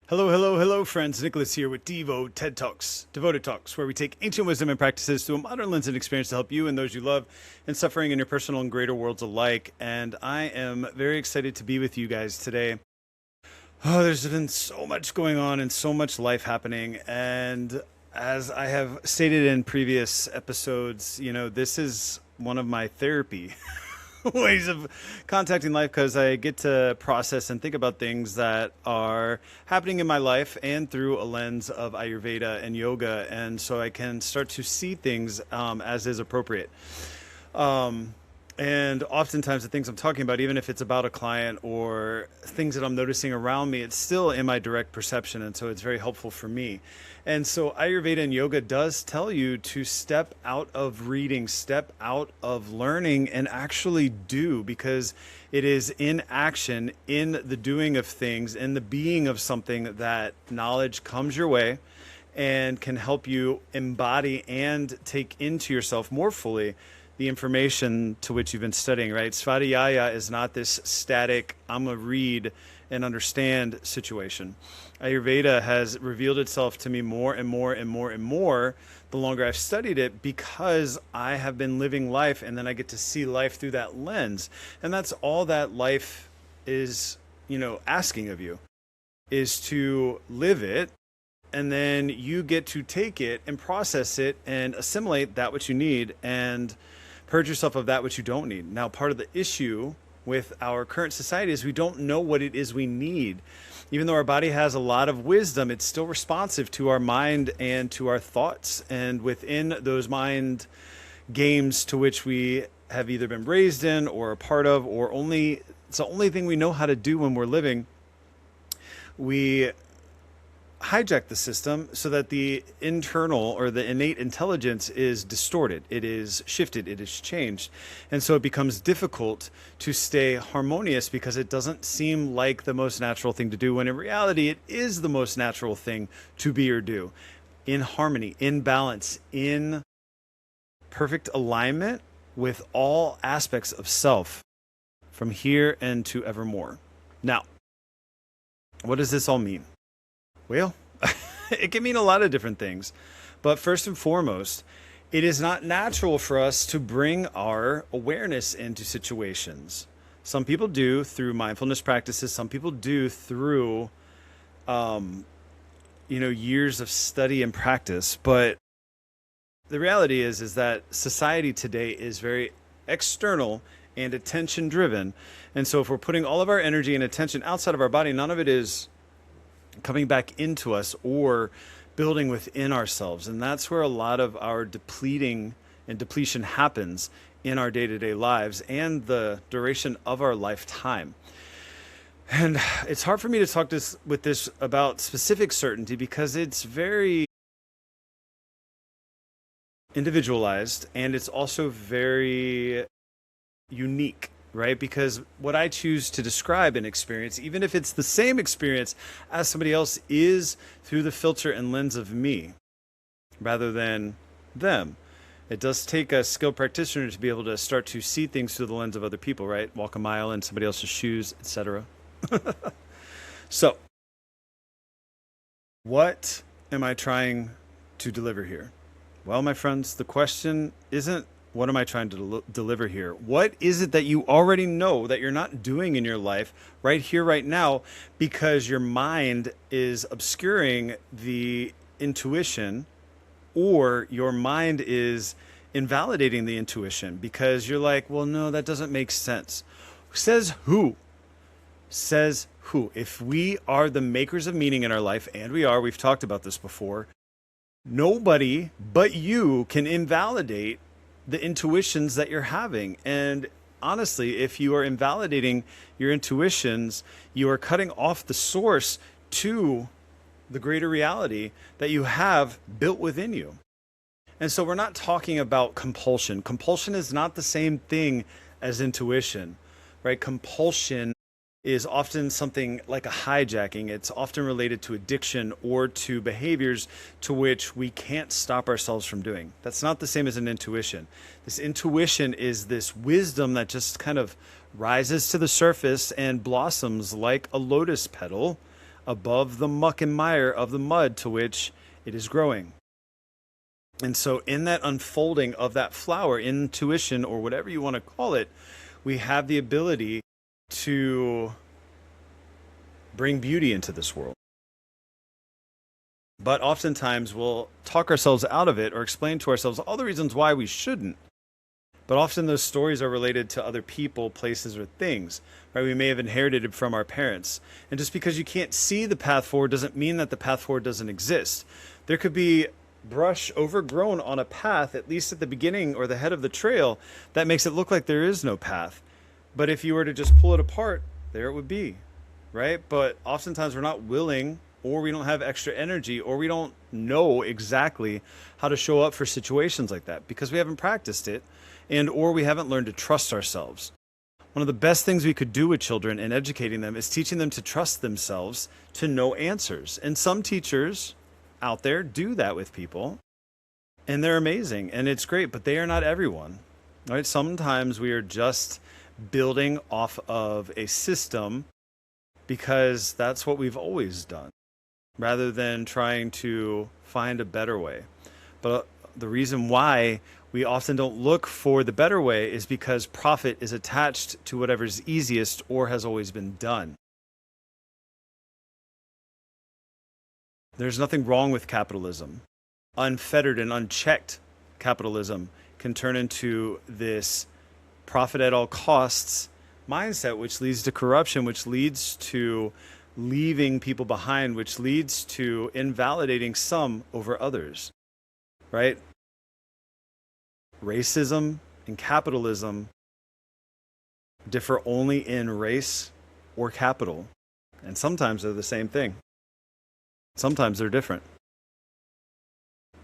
Hello, hello, hello, friends. Nicholas here with DIVO TED Talks, Devoted Talks, where we take ancient wisdom and practices through a modern lens and experience to help you and those you love and suffering in your personal and greater worlds alike. And I am very excited to be with you guys today. Oh, there's been so much going on and so much life happening. And as I have stated in previous episodes, this is one of my therapy ways of contacting life, because I get to process and think about things that are happening in my life and through a lens of Ayurveda and yoga, and so I can start to see things as is appropriate. And oftentimes the things I'm talking about, even if it's about a client or things that I'm noticing around me, it's still in my direct perception, and so it's very helpful for me. And so Ayurveda and yoga does tell you to step out of reading, step out of learning, and actually do, because it is in action, in the doing of things, in the being of something, that knowledge comes your way and can help you embody and take into yourself more fully the information to which you've been studying, right? Svadhyaya is not this static, I'm going to read and understand situation. Ayurveda has revealed itself to me more and more and more and more the longer I've studied it, because I have been living life, and then I get to see life through that lens. And that's all that life is, asking of you, is to live it. And then you get to take it and process it and assimilate that which you need and purge yourself of that which you don't need. Now, part of the issue with our current society is we don't know what it is we need. Even though our body has a lot of wisdom, it's still responsive to our mind and to our thoughts. And within those mind games to which we have either been raised in or a part of, or it's the only thing we know how to do when we're living, we hijack the system so that the internal or the innate intelligence is distorted, it is shifted, it is changed. And so it becomes difficult to stay harmonious, because it doesn't seem like the most natural thing to do, when in reality it is the most natural thing to be or do. In harmony, in balance, in perfect alignment with all aspects of self from here and to evermore. Now, what does this all mean? Well, it can mean a lot of different things. But first and foremost, it is not natural for us to bring our awareness into situations. Some people do through mindfulness practices. Some people do through, years of study and practice. But the reality is that society today is very external and attention driven. And so if we're putting all of our energy and attention outside of our body, none of it is coming back into us or building within ourselves. And that's where a lot of our depletion happens in our day-to-day lives and the duration of our lifetime. And it's hard for me to talk with this about specific certainty, because it's very individualized and it's also very unique. Right? Because what I choose to describe an experience, even if it's the same experience as somebody else, is through the filter and lens of me rather than them. It does take a skilled practitioner to be able to start to see things through the lens of other people, right? Walk a mile in somebody else's shoes, etc. So, what am I trying to deliver here? Well, my friends, the question isn't, what am I trying to deliver here? What is it that you already know that you're not doing in your life right here, right now, because your mind is obscuring the intuition, or your mind is invalidating the intuition because you're like, well, no, that doesn't make sense. Says who? Says who? If we are the makers of meaning in our life, and we are, we've talked about this before, nobody but you can invalidate the intuitions that you're having. And honestly, if you are invalidating your intuitions, you are cutting off the source to the greater reality that you have built within you. And so we're not talking about compulsion. Compulsion is not the same thing as intuition, right? Compulsion is often something like a hijacking. It's often related to addiction or to behaviors to which we can't stop ourselves from doing. That's not the same as an intuition. This intuition is this wisdom that just kind of rises to the surface and blossoms like a lotus petal above the muck and mire of the mud to which it is growing. And so in that unfolding of that flower, intuition, or whatever you want to call it, we have the ability to bring beauty into this world. But oftentimes we'll talk ourselves out of it or explain to ourselves all the reasons why we shouldn't. But often those stories are related to other people, places, or things, right? We may have inherited it from our parents. And just because you can't see the path forward doesn't mean that the path forward doesn't exist. There could be brush overgrown on a path, at least at the beginning or the head of the trail, that makes it look like there is no path. But if you were to just pull it apart, there it would be, right? But oftentimes we're not willing, or we don't have extra energy, or we don't know exactly how to show up for situations like that because we haven't practiced it, and or we haven't learned to trust ourselves. One of the best things we could do with children in educating them is teaching them to trust themselves to know answers. And some teachers out there do that with people, and they're amazing, and it's great, but they are not everyone, right? Sometimes we are just building off of a system because that's what we've always done, rather than trying to find a better way. But the reason why we often don't look for the better way is because profit is attached to whatever's easiest or has always been done. There's nothing wrong with capitalism. Unfettered and unchecked capitalism can turn into this profit at all costs mindset, which leads to corruption, which leads to leaving people behind, which leads to invalidating some over others, right? Racism and capitalism differ only in race or capital. And sometimes they're the same thing. Sometimes they're different.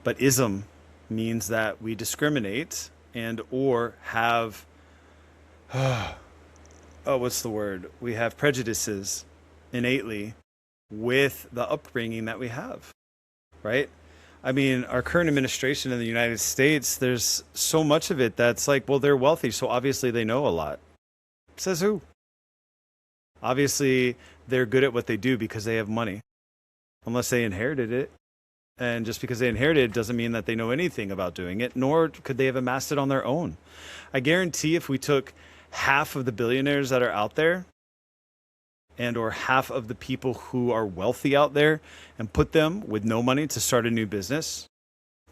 But ism means that we discriminate and or have, what's the word? We have prejudices innately with the upbringing that we have, right? I mean, our current administration in the United States, there's so much of it that's like, well, they're wealthy, so obviously they know a lot. Says who? Obviously, they're good at what they do because they have money, unless they inherited it. And just because they inherited it doesn't mean that they know anything about doing it, nor could they have amassed it on their own. I guarantee if we took half of the billionaires that are out there and or half of the people who are wealthy out there and put them with no money to start a new business,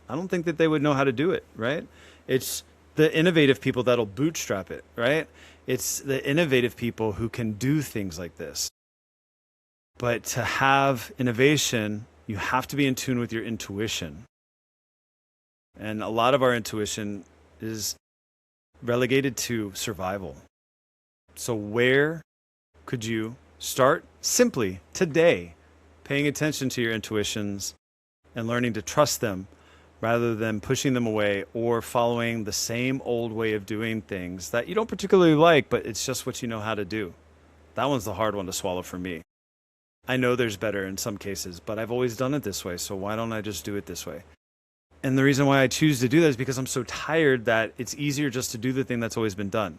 I don't think that they would know how to do it, right? It's the innovative people that'll bootstrap it, right? It's the innovative people who can do things like this. But to have innovation, you have to be in tune with your intuition. And a lot of our intuition is relegated to survival. So where could you start? Simply today, paying attention to your intuitions and learning to trust them rather than pushing them away or following the same old way of doing things that you don't particularly like, but it's just what you know how to do. That one's the hard one to swallow for me. I know there's better in some cases, but I've always done it this way, so why don't I just do it this way? And the reason why I choose to do that is because I'm so tired that it's easier just to do the thing that's always been done.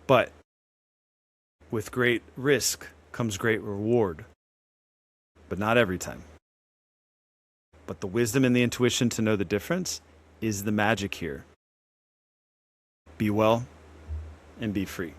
But with great risk comes great reward, but not every time. But the wisdom and the intuition to know the difference is the magic here. Be well and be free.